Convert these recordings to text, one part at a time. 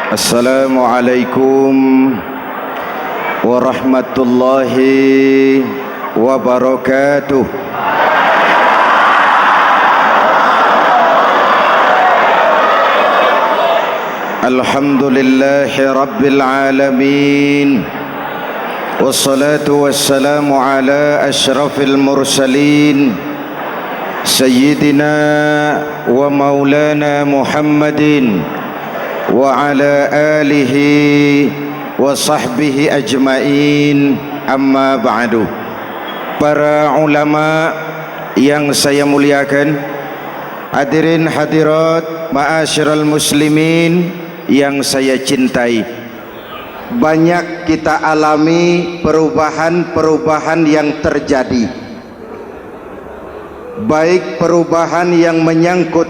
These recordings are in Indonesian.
Assalamualaikum warahmatullahi wabarakatuh. Alhamdulillahi rabbil alamin, wassalatu wassalamu ala ashrafil mursalin, sayyidina wa maulana Muhammadin wa ala alihi wa sahbihi ajmain, amma ba'du. Para ulama yang saya muliakan, hadirin hadirat ma'asyiral muslimin yang saya cintai, banyak kita alami perubahan-perubahan yang terjadi, baik perubahan yang menyangkut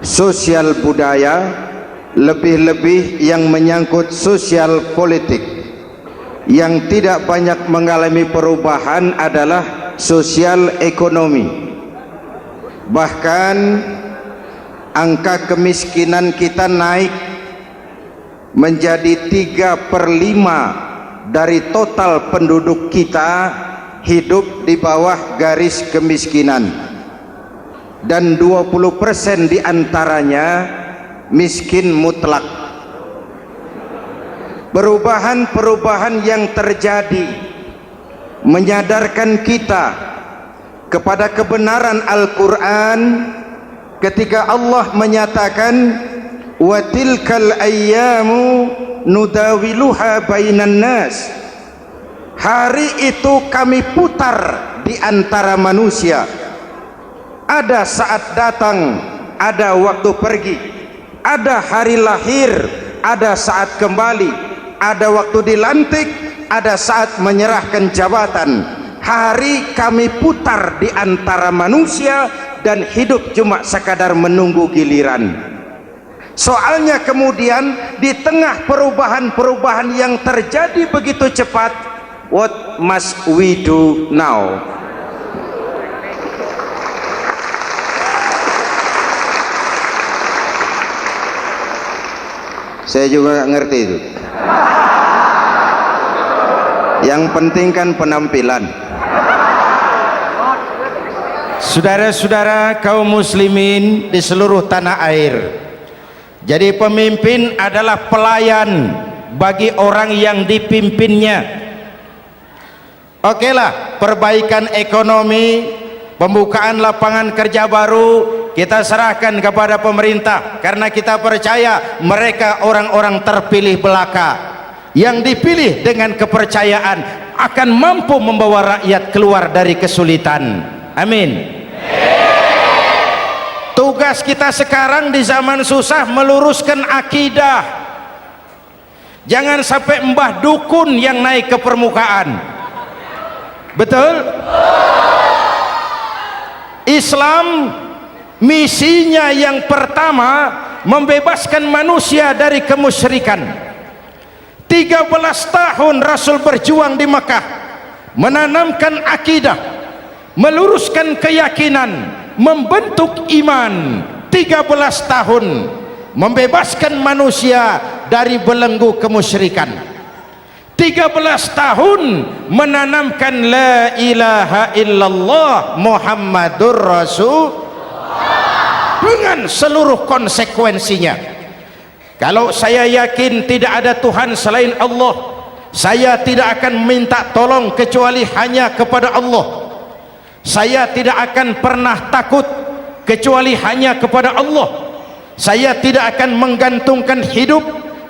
sosial budaya, lebih-lebih yang menyangkut sosial politik. Yang tidak banyak mengalami perubahan adalah sosial ekonomi. Bahkan angka kemiskinan kita naik menjadi 3/5 dari total penduduk kita hidup di bawah garis kemiskinan, dan 20% diantaranya miskin mutlak. Perubahan-perubahan yang terjadi menyadarkan kita kepada kebenaran Al-Quran ketika Allah menyatakan wa tilkal ayyamu nudawiluha bainan nas. Hari itu kami putar di antara manusia. Ada saat datang, ada waktu pergi. Ada hari lahir, ada saat kembali. Ada waktu dilantik, ada saat menyerahkan jabatan. Hari kami putar di antara manusia dan hidup cuma sekadar menunggu giliran. Soalnya kemudian di tengah perubahan-perubahan yang terjadi begitu cepat, what must we do now? Saya juga nggak ngerti itu. Yang penting kan penampilan. Saudara-saudara kaum muslimin di seluruh tanah air, jadi pemimpin adalah pelayan bagi orang yang dipimpinnya. Oke lah, perbaikan ekonomi, pembukaan lapangan kerja baru kita serahkan kepada pemerintah, karena kita percaya mereka orang-orang terpilih belaka yang dipilih dengan kepercayaan akan mampu membawa rakyat keluar dari kesulitan. Amin. Tugas kita sekarang di zaman susah meluruskan akidah. Jangan sampai mbah dukun yang naik ke permukaan. Betul? Islam misinya yang pertama membebaskan manusia dari kemusyrikan. 13 tahun Rasul berjuang di Mekah, menanamkan akidah, meluruskan keyakinan, membentuk iman. 13 tahun membebaskan manusia dari belenggu kemusyrikan. 13 tahun menanamkan la ilaha illallah Muhammadur Rasul dengan seluruh konsekuensinya. Kalau saya yakin tidak ada Tuhan selain Allah, saya tidak akan minta tolong kecuali hanya kepada Allah. Saya tidak akan pernah takut kecuali hanya kepada Allah. Saya tidak akan menggantungkan hidup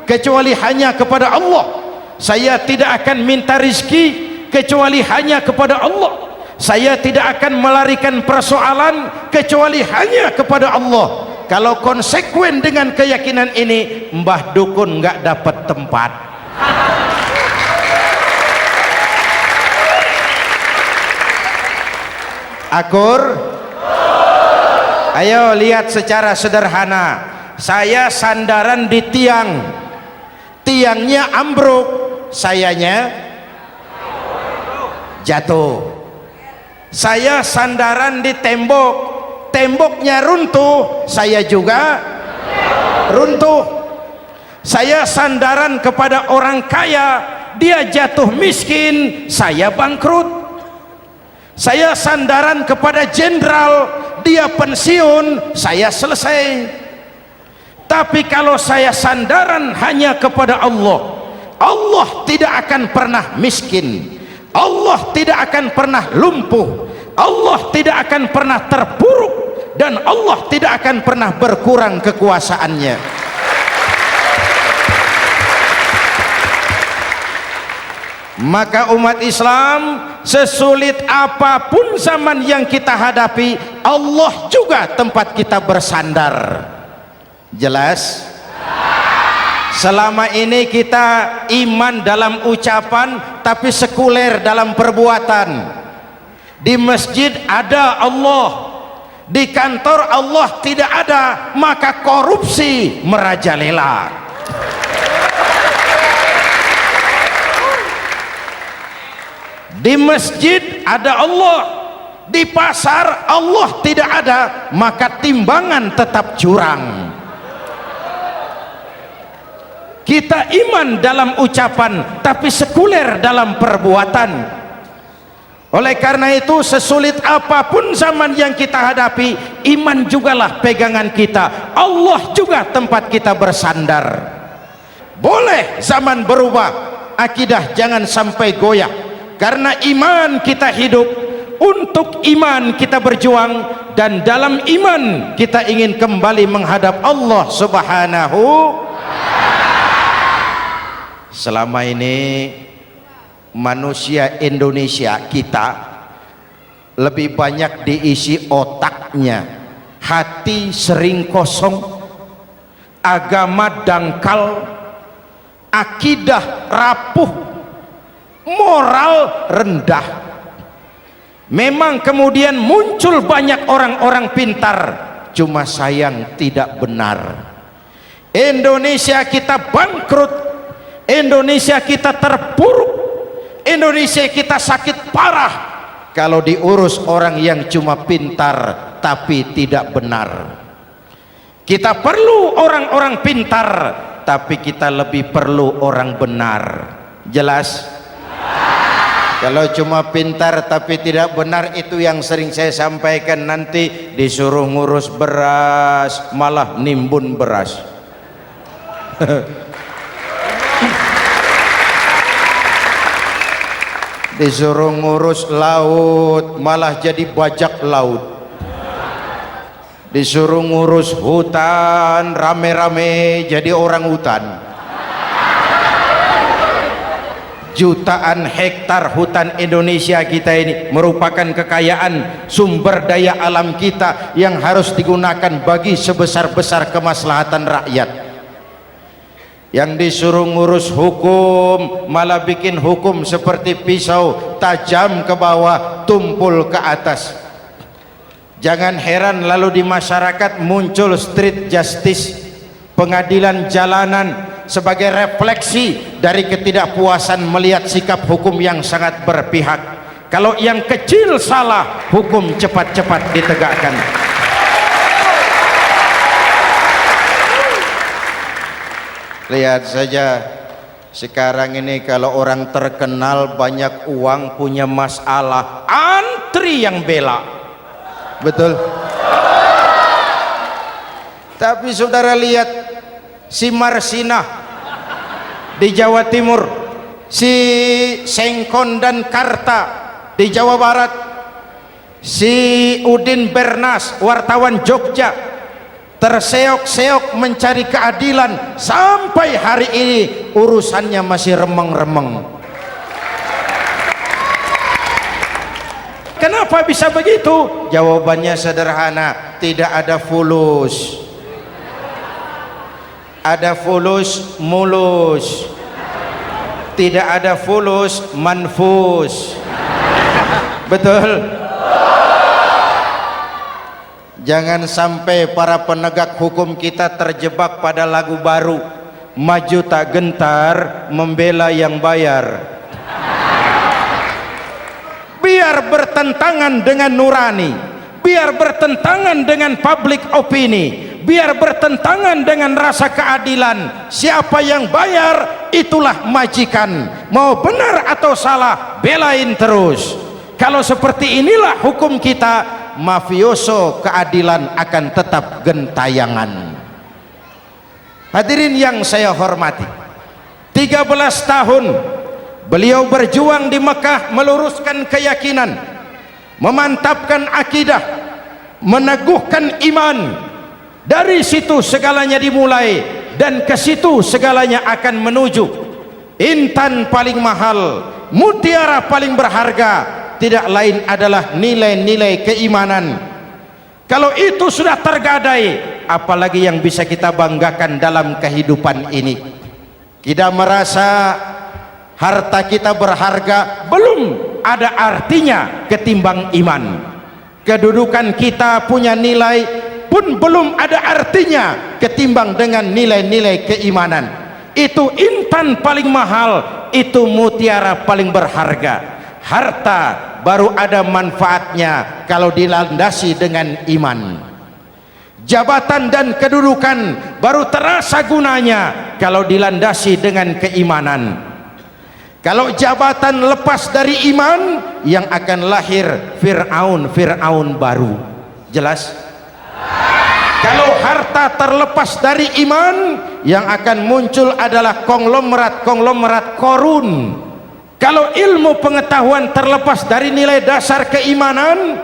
kecuali hanya kepada Allah. Saya tidak akan minta rizki kecuali hanya kepada Allah. Saya tidak akan melarikan persoalan kecuali hanya kepada Allah. Kalau konsekuen dengan keyakinan ini, mbah dukun nggak dapat tempat. Akur? Ayo lihat secara sederhana. Saya sandaran di tiang, tiangnya ambruk, sayanya jatuh. Saya sandaran di tembok, temboknya runtuh, saya juga runtuh. Saya sandaran kepada orang kaya, dia jatuh miskin, saya bangkrut. Saya sandaran kepada jenderal, dia pensiun, saya selesai. Tapi kalau saya sandaran hanya kepada Allah, Allah tidak akan pernah miskin, Allah tidak akan pernah lumpuh, Allah tidak akan pernah terpuruk, dan Allah tidak akan pernah berkurang kekuasaannya. Maka umat Islam, sesulit apapun zaman yang kita hadapi, Allah juga tempat kita bersandar. Jelas? Selama ini kita iman dalam ucapan tapi sekuler dalam perbuatan. Di masjid ada Allah, di kantor Allah tidak ada, maka korupsi merajalela. Di masjid ada Allah, di pasar Allah tidak ada, maka timbangan tetap curang. Kita iman dalam ucapan tapi sekuler dalam perbuatan. Oleh karena itu, sesulit apapun zaman yang kita hadapi, iman jugalah pegangan kita, Allah juga tempat kita bersandar. Boleh zaman berubah, akidah jangan sampai goyah. Karena iman kita hidup, untuk iman kita berjuang, dan dalam iman kita ingin kembali menghadap Allah Subhanahu. Selama ini manusia Indonesia kita lebih banyak diisi otaknya, hati sering kosong, agama dangkal, akidah rapuh, moral rendah. Memang kemudian muncul banyak orang-orang pintar, cuma sayang tidak benar. Indonesia kita bangkrut, Indonesia kita terpuruk, Indonesia kita sakit parah kalau diurus orang yang cuma pintar tapi tidak benar. Kita perlu orang-orang pintar, tapi kita lebih perlu orang benar. Jelas? Kalau cuma pintar tapi tidak benar, itu yang sering saya sampaikan, nanti disuruh ngurus beras malah nimbun beras. Disuruh ngurus laut malah jadi bajak laut. Disuruh ngurus hutan rame-rame jadi orang hutan. Jutaan hektar hutan Indonesia kita ini merupakan kekayaan sumber daya alam kita yang harus digunakan bagi sebesar-besar kemaslahatan rakyat. Yang disuruh ngurus hukum malah bikin hukum seperti pisau, tajam ke bawah, tumpul ke atas. Jangan heran lalu di masyarakat muncul street justice, pengadilan jalanan, sebagai refleksi dari ketidakpuasan melihat sikap hukum yang sangat berpihak. Kalau yang kecil salah, hukum cepat-cepat ditegakkan. Lihat saja sekarang ini, kalau orang terkenal banyak uang punya masalah, antri yang bela. Betul? Tapi saudara lihat si Marsinah di Jawa Timur, si Sengkon dan Karta di Jawa Barat, si Udin Bernas wartawan Jogja terseok-seok mencari keadilan, sampai hari ini urusannya masih remeng-remeng. Kenapa bisa begitu? Jawabannya sederhana, tidak ada fulus. Ada fulus mulus, tidak ada fulus manfus. Betul? Jangan sampai para penegak hukum kita terjebak pada lagu baru, maju tak gentar membela yang bayar. Biar bertentangan dengan nurani, biar bertentangan dengan public opini, biar bertentangan dengan rasa keadilan. Siapa yang bayar itulah majikan, mau benar atau salah belain terus. Kalau seperti inilah hukum kita, mafioso keadilan akan tetap gentayangan. Hadirin yang saya hormati, 13 tahun beliau berjuang di Mekah, meluruskan keyakinan, memantapkan akidah, meneguhkan iman. Dari situ segalanya dimulai, dan ke situ segalanya akan menuju. Intan paling mahal, mutiara paling berharga, tidak lain adalah nilai-nilai keimanan. Kalau itu sudah tergadai, apalagi yang bisa kita banggakan dalam kehidupan ini? Kita merasa harta kita berharga, belum ada artinya ketimbang iman. Kedudukan kita punya nilai pun belum ada artinya ketimbang dengan nilai-nilai keimanan. Itu intan paling mahal, itu mutiara paling berharga. Harta baru ada manfaatnya kalau dilandasi dengan iman. Jabatan dan kedudukan baru terasa gunanya kalau dilandasi dengan keimanan. Kalau jabatan lepas dari iman, yang akan lahir Fir'aun baru. Jelas? Kalau harta terlepas dari iman, yang akan muncul adalah konglomerat Korun. Kalau ilmu pengetahuan terlepas dari nilai dasar keimanan,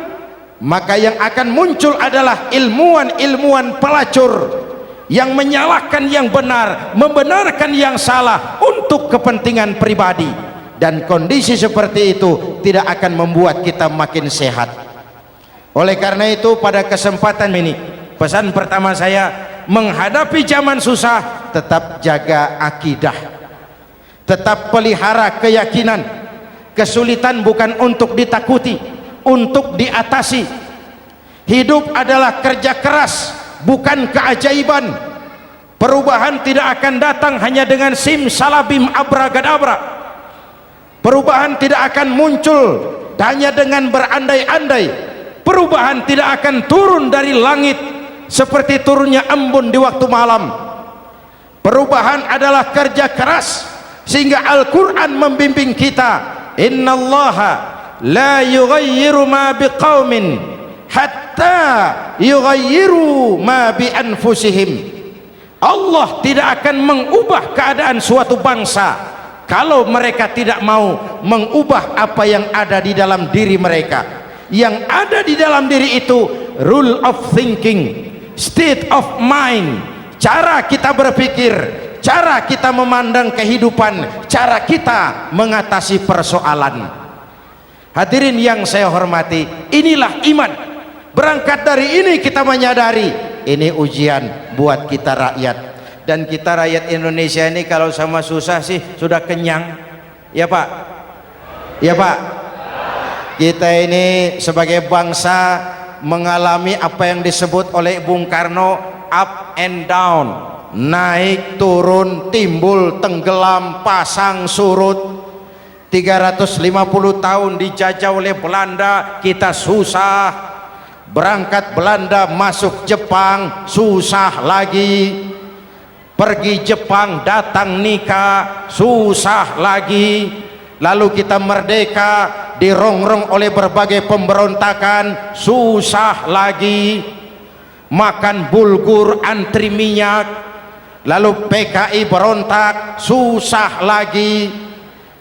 maka yang akan muncul adalah ilmuwan pelacur yang menyalahkan yang benar, membenarkan yang salah untuk kepentingan pribadi. Dan kondisi seperti itu tidak akan membuat kita makin sehat. Oleh karena itu, pada kesempatan ini, pesan pertama saya, menghadapi zaman susah, tetap jaga akidah, tetap pelihara keyakinan. Kesulitan bukan untuk ditakuti, untuk diatasi. Hidup adalah kerja keras, bukan keajaiban. Perubahan tidak akan datang hanya dengan simsalabim abragadabra. Perubahan tidak akan muncul hanya dengan berandai-andai. Perubahan tidak akan turun dari langit seperti turunnya embun di waktu malam. Perubahan adalah kerja keras, sehingga Al-Quran membimbing kita, innallaha la yughayyiru ma biqaumin hatta yughayyiru ma bi anfusihim. Allah tidak akan mengubah keadaan suatu bangsa kalau mereka tidak mau mengubah apa yang ada di dalam diri mereka. Yang ada di dalam diri itu rule of thinking, state of mind, cara kita berpikir, cara kita memandang kehidupan, cara kita mengatasi persoalan. Hadirin yang saya hormati, inilah iman. Berangkat dari ini kita menyadari ini ujian buat kita rakyat. Dan kita rakyat Indonesia ini kalau sama susah sih sudah kenyang. Ya Pak? Ya Pak? Kita ini sebagai bangsa mengalami apa yang disebut oleh Bung Karno up and down, naik turun, timbul tenggelam, pasang surut. 350 tahun dijajah oleh Belanda, kita susah. Berangkat Belanda masuk Jepang, susah lagi. Pergi Jepang, datang nikah, susah lagi. Lalu kita merdeka, dirongrong oleh berbagai pemberontakan, susah lagi. Makan bulgur, antri minyak. Lalu PKI berontak, susah lagi.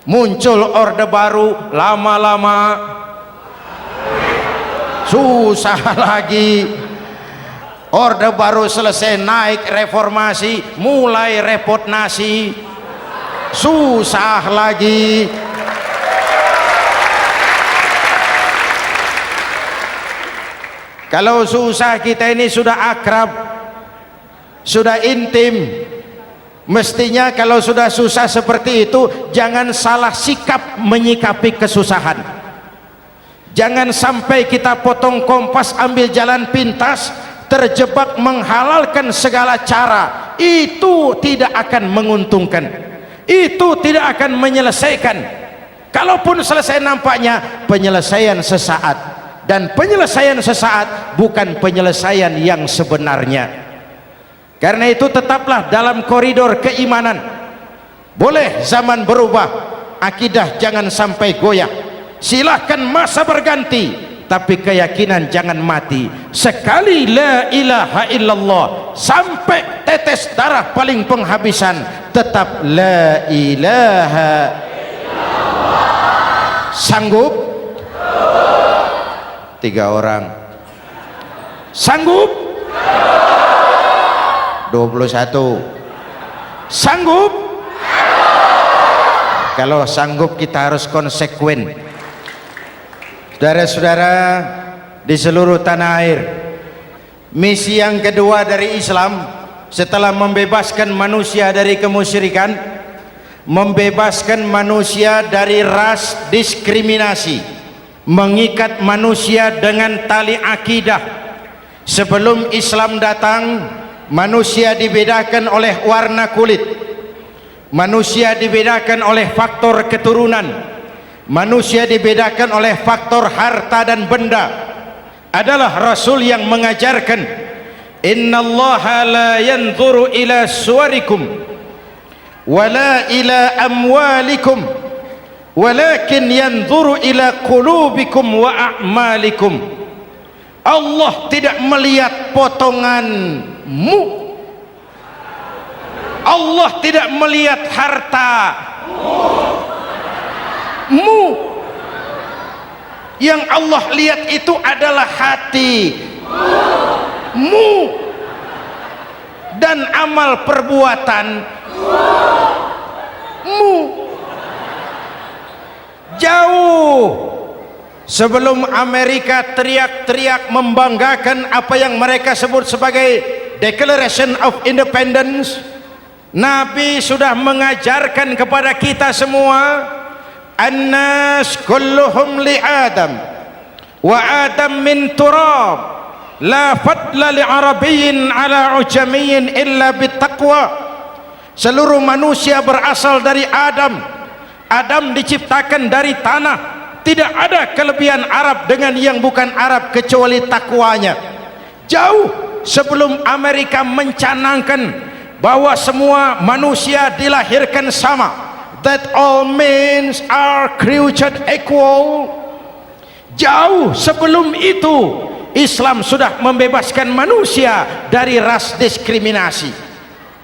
Muncul orde baru, lama-lama susah lagi. Orde baru selesai, naik reformasi, mulai repot nasi, susah lagi. Kalau susah kita ini sudah akrab, sudah intim. Mestinya kalau sudah susah seperti itu, jangan salah sikap menyikapi kesusahan. Jangan sampai kita potong kompas, ambil jalan pintas, terjebak menghalalkan segala cara. Itu tidak akan menguntungkan, itu tidak akan menyelesaikan. Kalaupun selesai, nampaknya penyelesaian sesaat, dan penyelesaian sesaat bukan penyelesaian yang sebenarnya. Karena itu tetaplah dalam koridor keimanan. Boleh zaman berubah, akidah jangan sampai goyah. Silahkan masa berganti, tapi keyakinan jangan mati. Sekali la ilaha illallah sampai tetes darah paling penghabisan, tetap la ilaha illallah. Sanggup? 3 orang. Sanggup? 21. Sanggup? Kalau sanggup kita harus konsekuen. Saudara-saudara di seluruh tanah air, misi yang kedua dari Islam setelah membebaskan manusia dari kemusyrikan, membebaskan manusia dari ras diskriminasi, mengikat manusia dengan tali akidah. Sebelum Islam datang, manusia dibedakan oleh warna kulit, manusia dibedakan oleh faktor keturunan, manusia dibedakan oleh faktor harta dan benda. Adalah Rasul yang mengajarkan, innallaha la yanzuru ila suwarikum wala ila amwalikum walakin yanzuru ila qulubikum wa a'malikum. Allah tidak melihat potonganmu, Allah tidak melihat hartamu. Yang Allah lihat itu adalah hatimu dan amal perbuatanmu. Jauh sebelum Amerika teriak-teriak membanggakan apa yang mereka sebut sebagai Declaration of Independence, Nabi sudah mengajarkan kepada kita semua, annas kulluhum li Adam wa Adam min turab la fadla li arabiyyin ala ujamiyyin illa bittaqwa. Seluruh manusia berasal dari Adam. Adam diciptakan dari tanah. Tidak ada kelebihan Arab dengan yang bukan Arab kecuali takwanya. Jauh sebelum Amerika mencanangkan bahwa semua manusia dilahirkan sama, that all men are created equal. Jauh sebelum itu Islam sudah membebaskan manusia dari ras diskriminasi.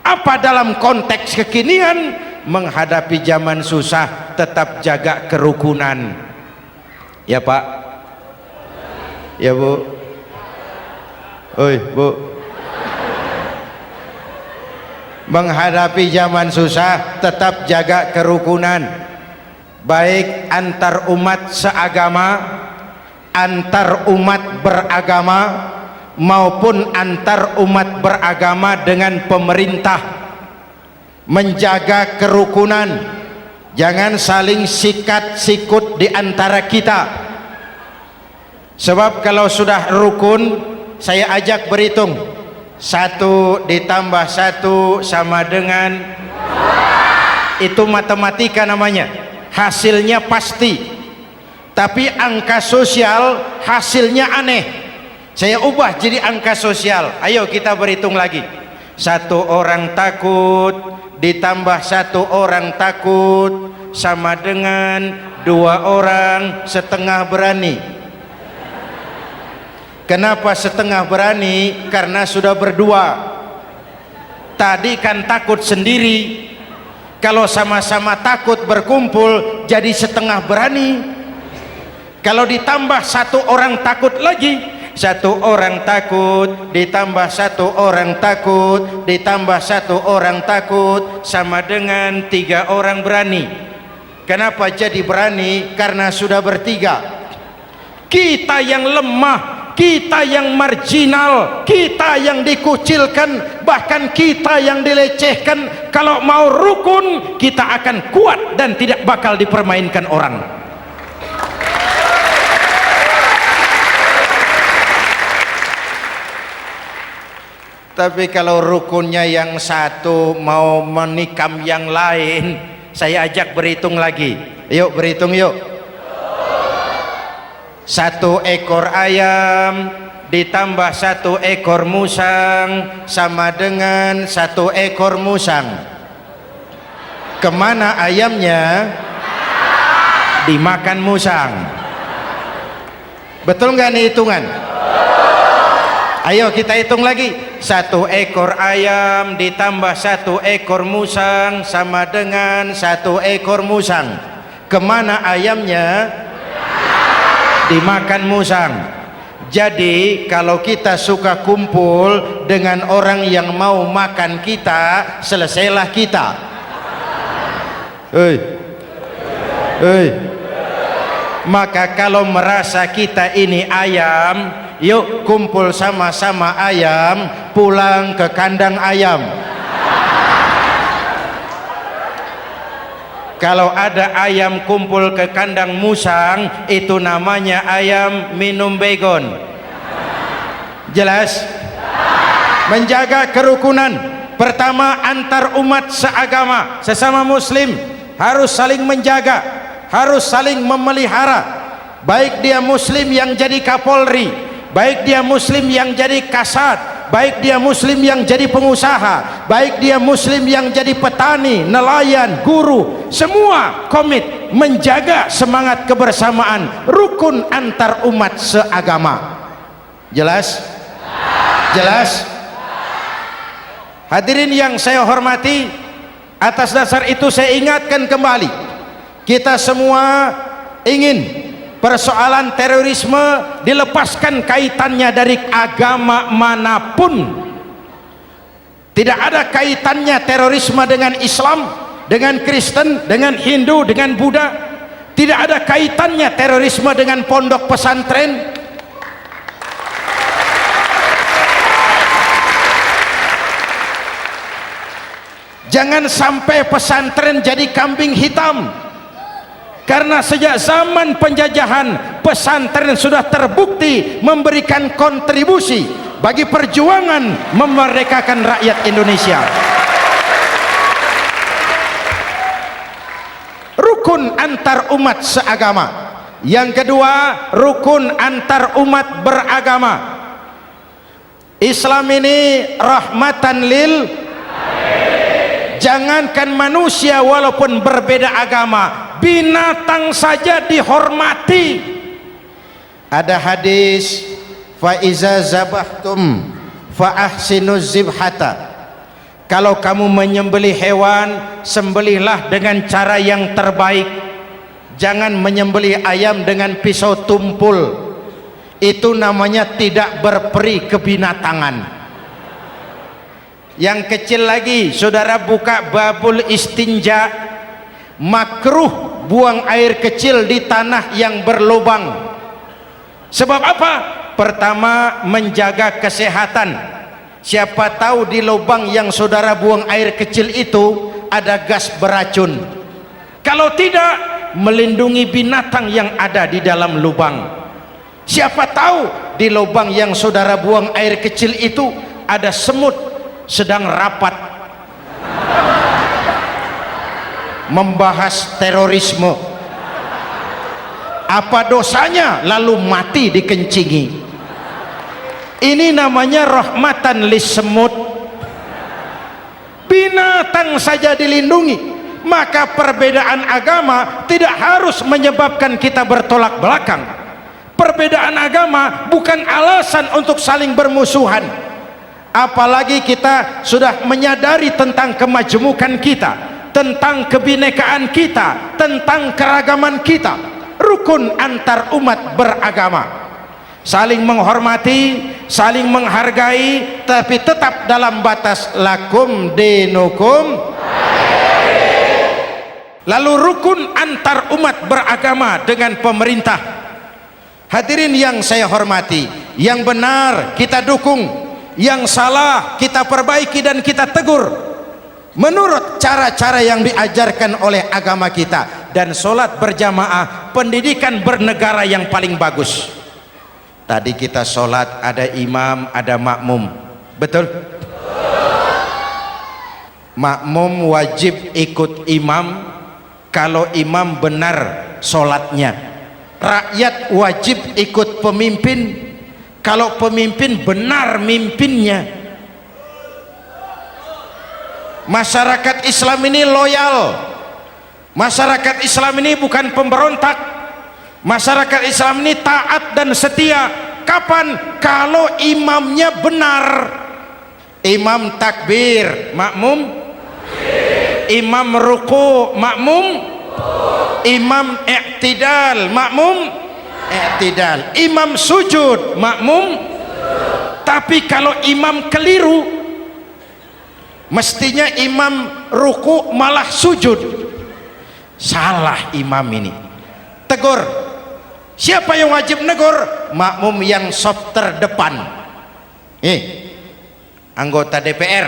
Apa dalam konteks kekinian menghadapi zaman susah tetap jaga kerukunan? Ya Pak, ya Bu, oi Bu, menghadapi zaman susah tetap jaga kerukunan, baik antar umat seagama, antar umat beragama, maupun antar umat beragama dengan pemerintah. Menjaga kerukunan, jangan saling sikat sikut di antara kita. Sebab kalau sudah rukun, saya ajak berhitung, 1 ditambah 1 sama dengan, itu matematika namanya, hasilnya pasti. Tapi angka sosial hasilnya aneh. Saya ubah jadi angka sosial. Ayo kita berhitung lagi. 1 orang takut ditambah 1 orang takut sama dengan 2 orang setengah berani. Kenapa setengah berani? Karena sudah berdua. Tadi kan takut sendiri. Kalau sama-sama takut berkumpul jadi setengah berani. Kalau ditambah 1 orang takut lagi, 1 orang takut ditambah 1 orang takut ditambah 1 orang takut sama dengan 3 orang berani. Kenapa jadi berani? Karena sudah bertiga. Kita yang lemah, kita yang marginal, kita yang dikucilkan, bahkan kita yang dilecehkan, kalau mau rukun kita akan kuat dan tidak bakal dipermainkan orang. Tapi kalau rukunnya yang satu mau menikam yang lain, saya ajak berhitung lagi. Yuk berhitung yuk. 1 ekor ayam ditambah 1 ekor musang sama dengan 1 ekor musang. Kemana ayamnya? Dimakan musang. Betul nggak nih hitungan? Ayo kita hitung lagi. 1 ekor ayam ditambah 1 ekor musang sama dengan 1 ekor musang. Kemana ayamnya? Dimakan musang. Jadi kalau kita suka kumpul dengan orang yang mau makan kita, selesailah kita. Maka kalau merasa kita ini ayam, yuk kumpul sama-sama ayam, pulang ke kandang ayam. Kalau ada ayam kumpul ke kandang musang, itu namanya ayam minum baygon. Jelas? Menjaga kerukunan. Pertama, antar umat seagama, sesama muslim harus saling menjaga, harus saling memelihara. Baik dia muslim yang jadi kapolri, baik dia muslim yang jadi kasat, baik dia muslim yang jadi pengusaha, baik dia muslim yang jadi petani, nelayan, guru, semua komit menjaga semangat kebersamaan, rukun antar umat seagama. Jelas? Jelas? Hadirin yang saya hormati, atas dasar itu saya ingatkan kembali, kita semua ingin persoalan terorisme dilepaskan kaitannya dari agama manapun. Tidak ada kaitannya terorisme dengan Islam, dengan Kristen, dengan Hindu, dengan Buddha. Tidak ada kaitannya terorisme dengan pondok pesantren. Jangan sampai pesantren jadi kambing hitam. Karena sejak zaman penjajahan, pesantren sudah terbukti memberikan kontribusi bagi perjuangan memerdekakan rakyat Indonesia. Rukun antar umat seagama. Yang kedua, rukun antar umat beragama. Islam ini rahmatan lil, jangankan manusia walaupun berbeda agama, binatang saja dihormati. Ada hadis, fa iza zabahtum fa ahsinuz zibhata. Kalau kamu menyembelih hewan, sembelihlah dengan cara yang terbaik. Jangan menyembelih ayam dengan pisau tumpul. Itu namanya tidak berperi kebinatangan. Yang kecil lagi, saudara buka babul istinja, makruh buang air kecil di tanah yang berlubang. Sebab apa? Pertama, menjaga kesehatan. Siapa tahu di lubang yang saudara buang air kecil itu ada gas beracun. Kalau tidak, melindungi binatang yang ada di dalam lubang. Siapa tahu di lubang yang saudara buang air kecil itu ada semut sedang rapat membahas terorisme. Apa dosanya lalu mati dikencingi? Ini namanya rahmatan lis semut. Binatang saja dilindungi. Maka perbedaan agama tidak harus menyebabkan kita bertolak belakang. Perbedaan agama bukan alasan untuk saling bermusuhan. Apalagi kita sudah menyadari tentang kemajemukan kita, tentang kebinekaan kita, tentang keragaman kita. Rukun antar umat beragama, saling menghormati, saling menghargai, tapi tetap dalam batas lakum dinukum. Lalu rukun antar umat beragama dengan pemerintah. Hadirin yang saya hormati, yang benar kita dukung, yang salah kita perbaiki dan kita tegur menurut cara-cara yang diajarkan oleh agama kita. Dan sholat berjamaah, pendidikan bernegara yang paling bagus. Tadi kita sholat ada imam, ada makmum, betul? Makmum wajib ikut imam kalau imam benar sholatnya. Rakyat wajib ikut pemimpin kalau pemimpin benar mimpinnya. Masyarakat Islam ini loyal, masyarakat Islam ini bukan pemberontak, masyarakat Islam ini taat dan setia. Kapan? Kalau imamnya benar. Imam takbir, makmum, imam ruku, makmum, imam i'tidal, makmum i'tidal, imam sujud, makmum. Tapi kalau imam keliru, mestinya imam ruku malah sujud, salah imam ini. Tegur. Siapa yang wajib negur? Makmum yang saf terdepan. Anggota DPR.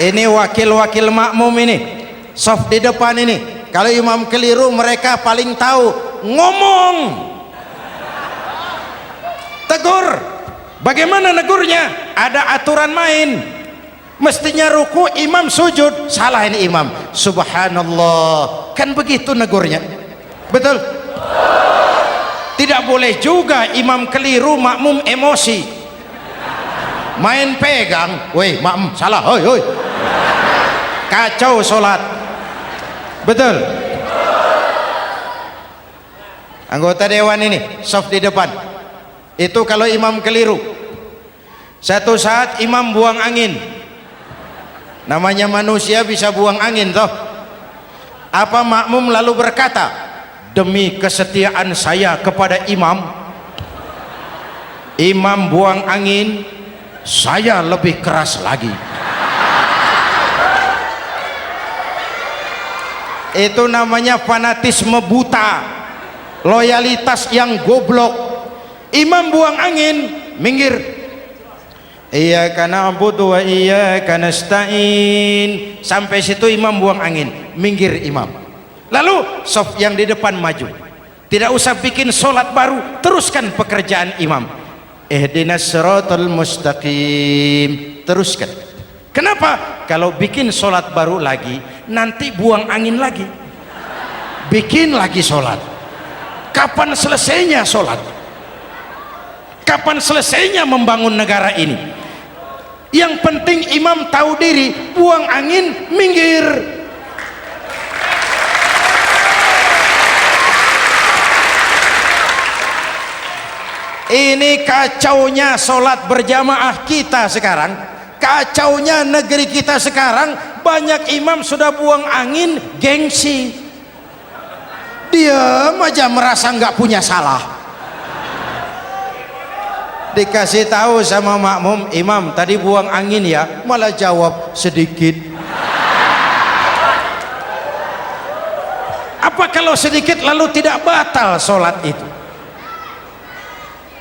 Ini wakil-wakil makmum ini, saf di depan ini. Kalau imam keliru, mereka paling tahu. Ngomong, tegur. Bagaimana negurnya? Ada aturan main. Mestinya ruku, imam sujud, salah ini imam. Subhanallah, kan begitu negurnya. Betul? Tidak boleh juga imam keliru, makmum emosi, main pegang. Woi makmum salah, hoi hoi, kacau sholat. Betul? Anggota dewan ini saf di depan, itu kalau imam keliru, satu saat imam buang angin. Namanya manusia bisa buang angin toh. Apa makmum lalu berkata, demi kesetiaan saya kepada imam, imam buang angin, saya lebih keras lagi. Itu namanya fanatisme buta, loyalitas yang goblok. Imam buang angin, minggir. Iyyaka na'budu wa iyyaka nasta'in. Sampai situ imam buang angin, minggir imam. Lalu saf yang di depan maju. Tidak usah bikin solat baru, teruskan pekerjaan imam. Ihdinas siratal mustaqim, teruskan. Kenapa? Kalau bikin solat baru lagi, nanti buang angin lagi, bikin lagi solat. Kapan selesainya solat? Kapan selesainya membangun negara ini? Yang penting imam tahu diri, buang angin, minggir. Ini kacaunya solat berjamaah kita sekarang, kacaunya negeri kita sekarang. Banyak imam sudah buang angin, gengsi, diam aja merasa nggak punya salah. Dikasih tahu sama makmum, imam tadi buang angin ya, malah jawab sedikit. Apa kalau sedikit lalu tidak batal solat itu?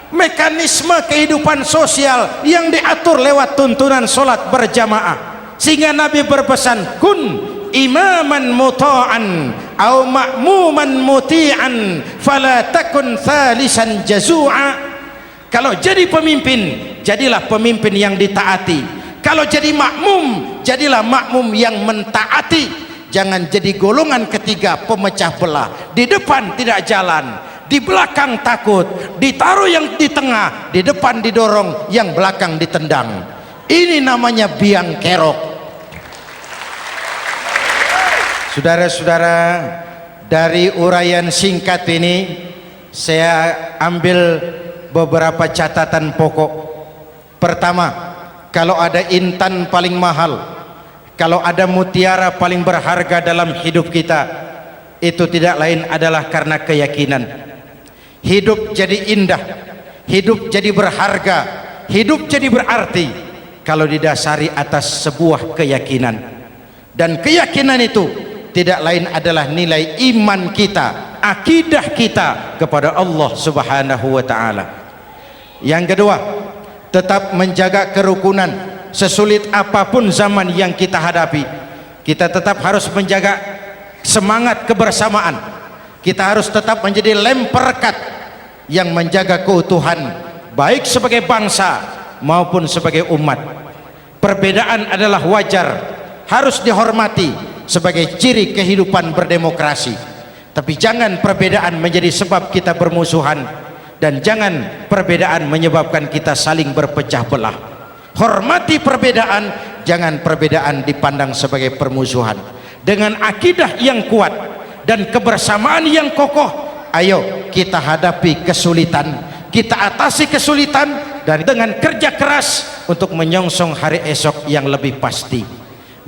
Mekanisme kehidupan sosial yang diatur lewat tuntunan solat berjamaah, sehingga Nabi berpesan, kun imaman muta'an au ma'muman muti'an fala takun thalisan jazu'a. Kalau jadi pemimpin, jadilah pemimpin yang ditaati. Kalau jadi makmum, jadilah makmum yang mentaati. Jangan jadi golongan ketiga pemecah belah. Di depan tidak jalan, di belakang takut, ditaruh yang di tengah, di depan didorong, yang belakang ditendang. Ini namanya biang kerok. Saudara-saudara, dari uraian singkat ini saya ambil beberapa catatan pokok. Pertama, kalau ada intan paling mahal, kalau ada mutiara paling berharga dalam hidup kita, itu tidak lain adalah karena keyakinan. Hidup jadi indah, hidup jadi berharga, hidup jadi berarti kalau didasari atas sebuah keyakinan. Dan keyakinan itu tidak lain adalah nilai iman kita, akidah kita kepada Allah Subhanahu wa ta'ala. Yang kedua, tetap menjaga kerukunan. Sesulit apapun zaman yang kita hadapi, kita tetap harus menjaga semangat kebersamaan. Kita harus tetap menjadi lem perekat yang menjaga keutuhan, baik sebagai bangsa maupun sebagai umat. Perbedaan adalah wajar, harus dihormati. sebagai ciri kehidupan berdemokrasi. Tapi jangan perbedaan menjadi sebab kita bermusuhan, dan jangan perbedaan menyebabkan kita saling berpecah belah. Hormati perbedaan, jangan perbedaan dipandang sebagai permusuhan. Dengan akidah yang kuat dan kebersamaan yang kokoh, ayo kita hadapi kesulitan, kita atasi kesulitan, dan dengan kerja keras untuk menyongsong hari esok yang lebih pasti.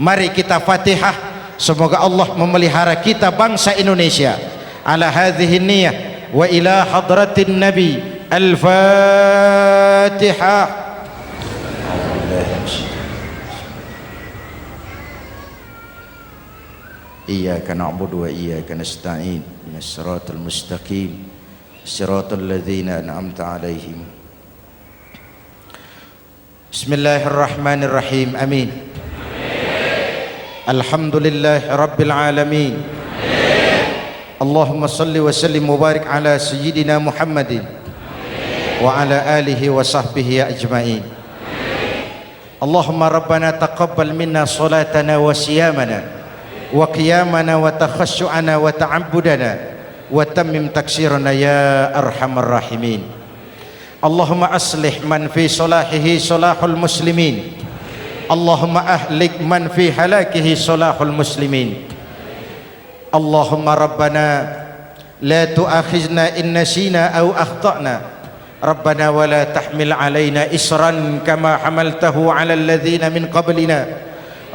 Mari kita Fatihah, semoga Allah memelihara kita bangsa Indonesia. Ala hadhihi niyah wa ila hadratin Nabi. Al-Fatihah. Iyyaka na'budu wa iyyaka nasta'in. Ihdinas siratal mustaqim. Siratal ladzina an'amta 'alaihim. Bismillahirrahmanirrahim. Amin. Alhamdulillah rabbil alamin. Allahumma salli wa sallim wa barik ala sayyidina Muhammadin wa ala alihi wa sahbihi ajma'in. Allahumma rabbana taqabbal minna salatana wa siyamana wa qiyamana wa takhashu'ana wa ta'abbudana wa tammim taksirana ya arhamar rahimin. Allahumma aslih man fi salahihi salahul muslimin. Allahumma ahlik man fi halakihi salahul muslimin. Allahumma rabbana la tu'akhizna in nasina aw akhtana. Rabbana wa la tahmil alaina isran kama hamaltahu ala alladhina min qablina.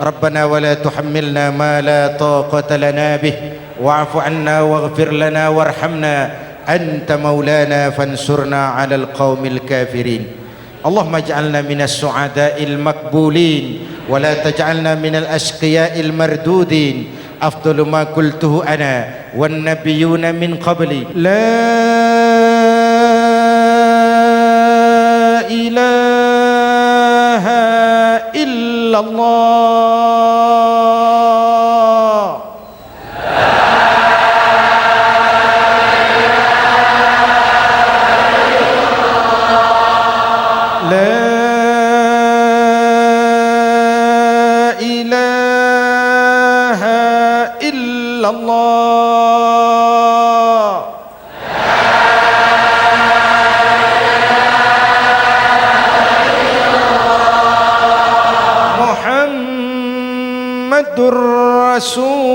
Rabbana wa la tuhammilna ma la taqata lana bih wa'fu 'anna waghfir lana warhamna anta maulana fansurna 'alal qaumil kafirin. Allahumma ij'alna minas su'ada'il maqbulin wa la taj'alna minal ashqiya'il mardudin. Afdalu ma qultuhu ana wan nabiyyuna min qabli. La ilaha illallah. Muhammadur Rasulullah.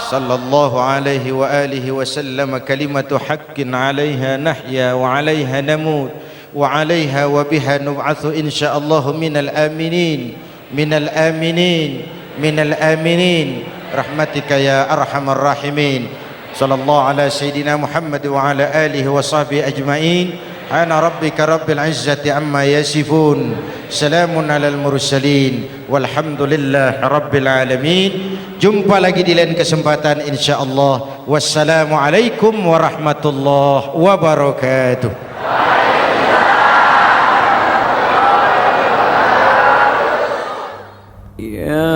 Sallallahu alaihi wa alihi wa sallam. Kalimatu haqqin 'alaiha nahya wa 'alaiha namut wa 'alaiha wa biha nub'atsu insyaallah minal aminin minal aminin minal aminin rahmatika ya arhamar rahimin. Sallallahu ala sayyidina Muhammad wa ala alihi wa sahbihi ajma'in. Ana rabbika rabbil izzati amma yasifun. Salamun alal mursalin walhamdulillahi rabbil alamin. Jumpa lagi di lain kesempatan insyaallah. Wassalamualaikum warahmatullahi wabarakatuh. Ya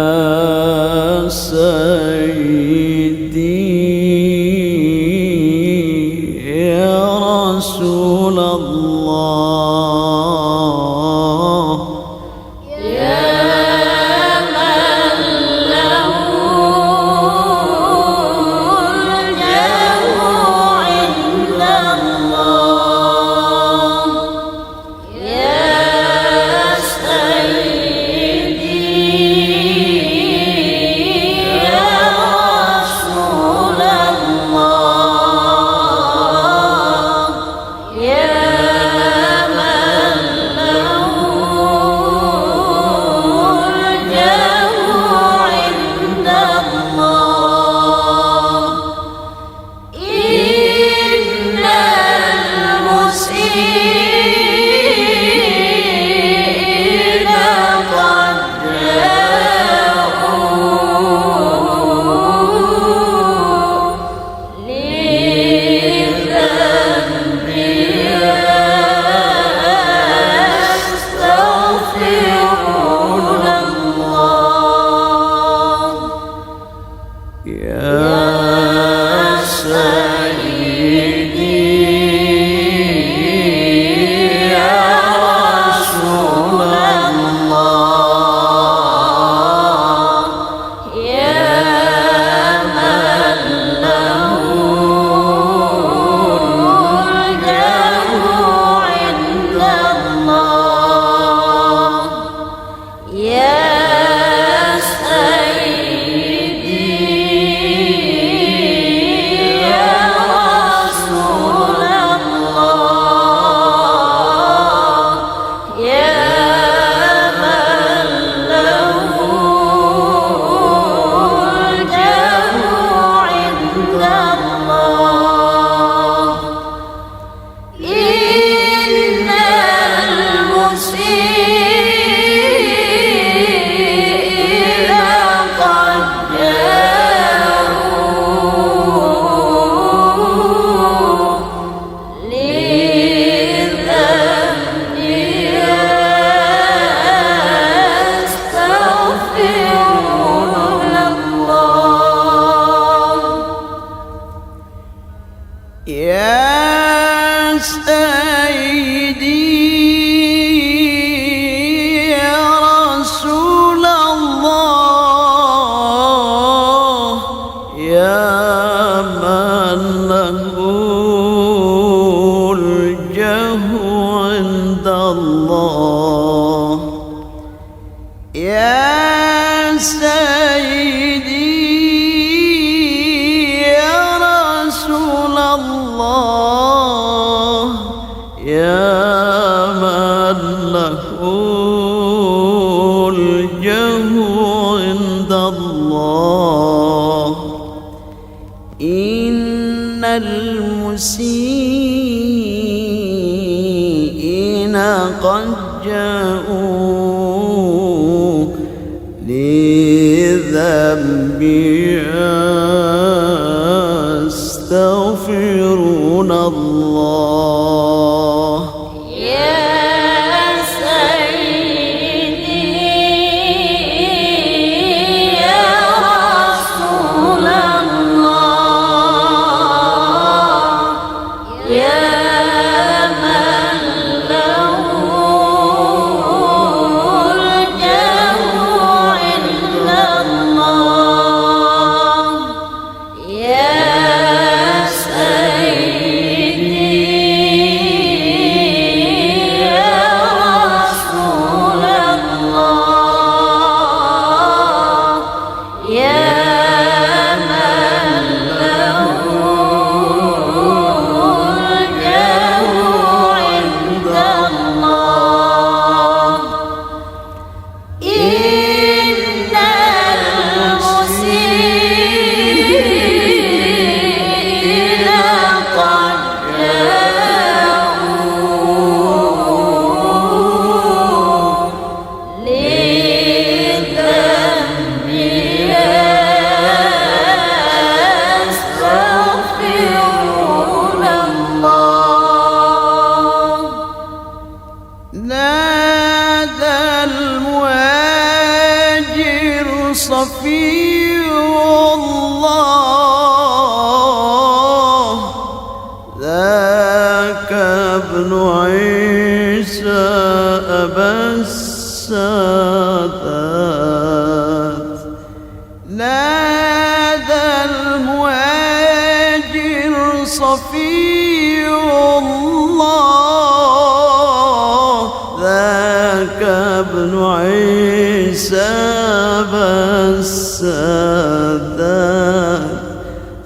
Sayyidi ya Rasulullah, ya man lahul jamu indallah. الله إن المسيئين قد جاءوا لذنب يستغفرون الله صفي الله ذاك ابن عيسى أبا السادات نادى المهاجر صفي الله ذاك ابن عيسى السادات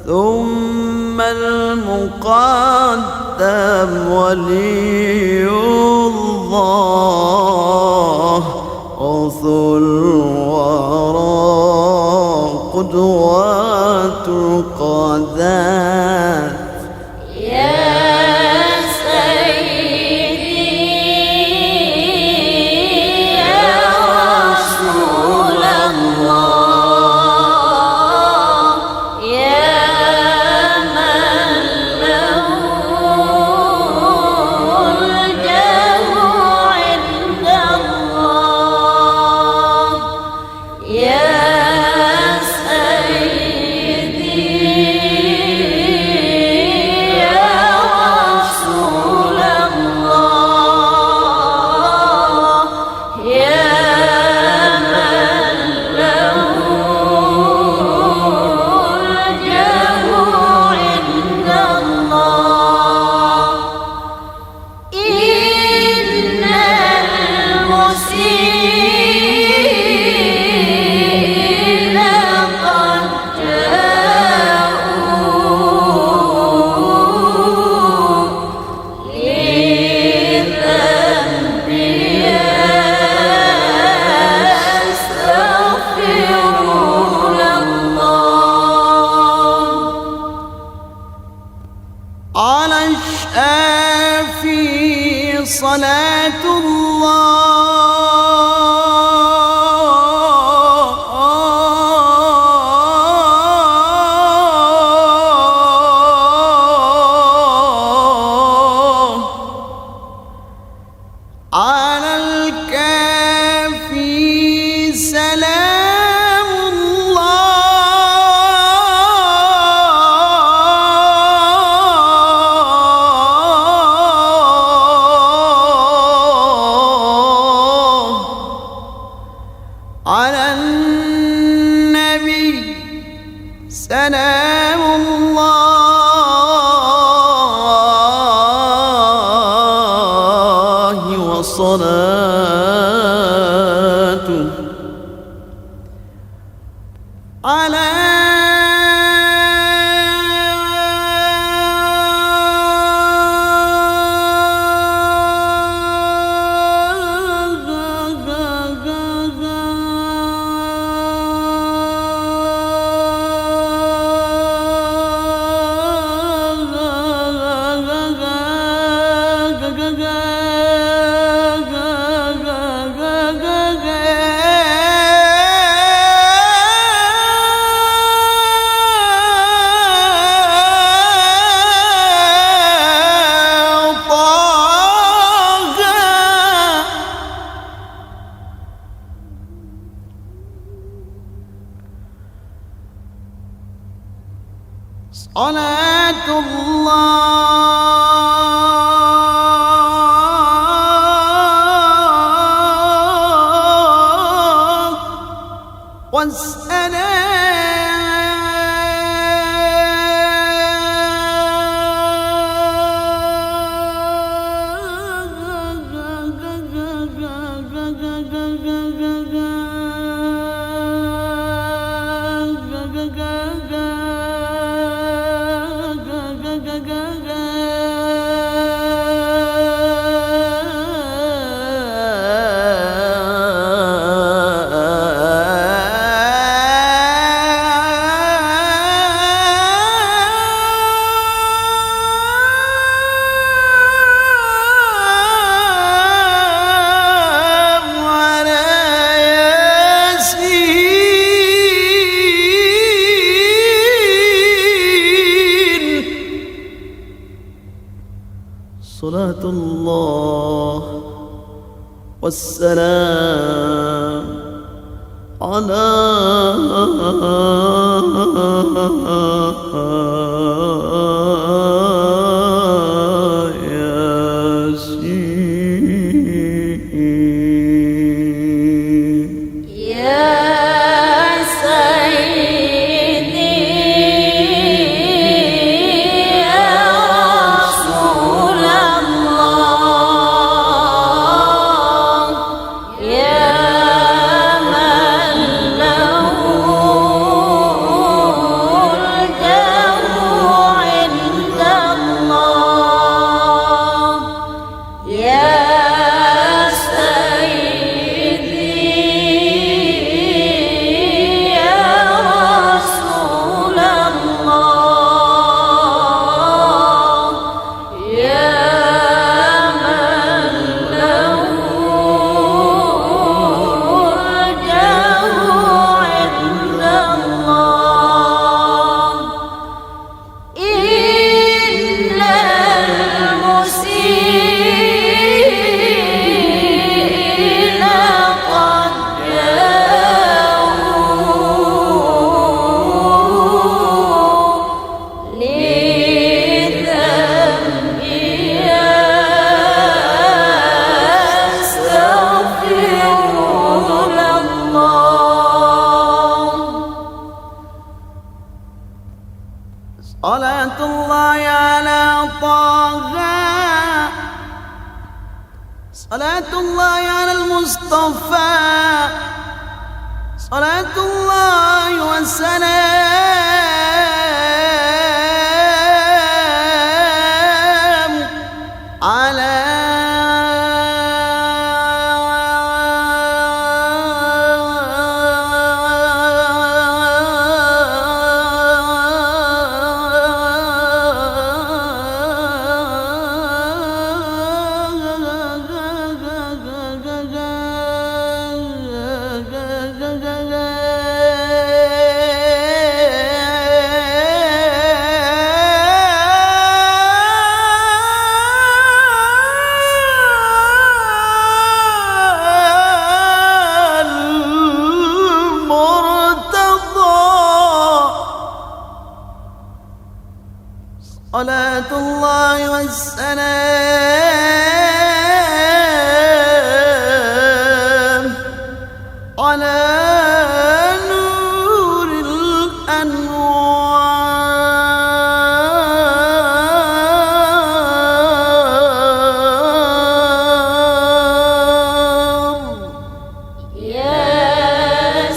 ثم المقدم ولي الله غوث الورى قدوة القادات على الشافي صلاة الله على الكافي سلام الله على النبي سلام الله وصلاته على صلاة الله والسلام صلاة الله والسلام على ياسين يا سيدي يا رسول الله يا من له الجاه عند الله يا صلاة الله على طه صلاة الله على المصطفى صلاة الله والسلام على صلاة الله والسلام على نور الأنوار يا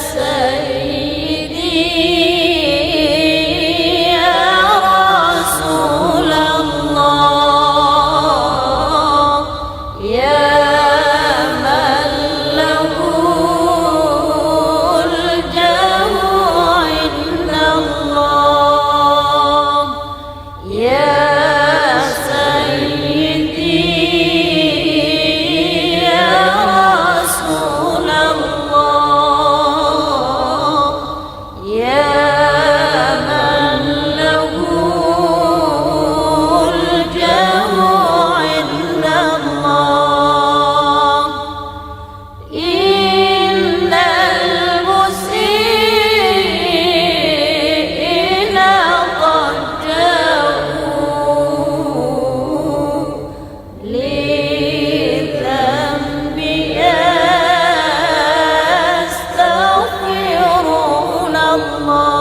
سيدي يا رسول الله يا من له الجاه عند الله الله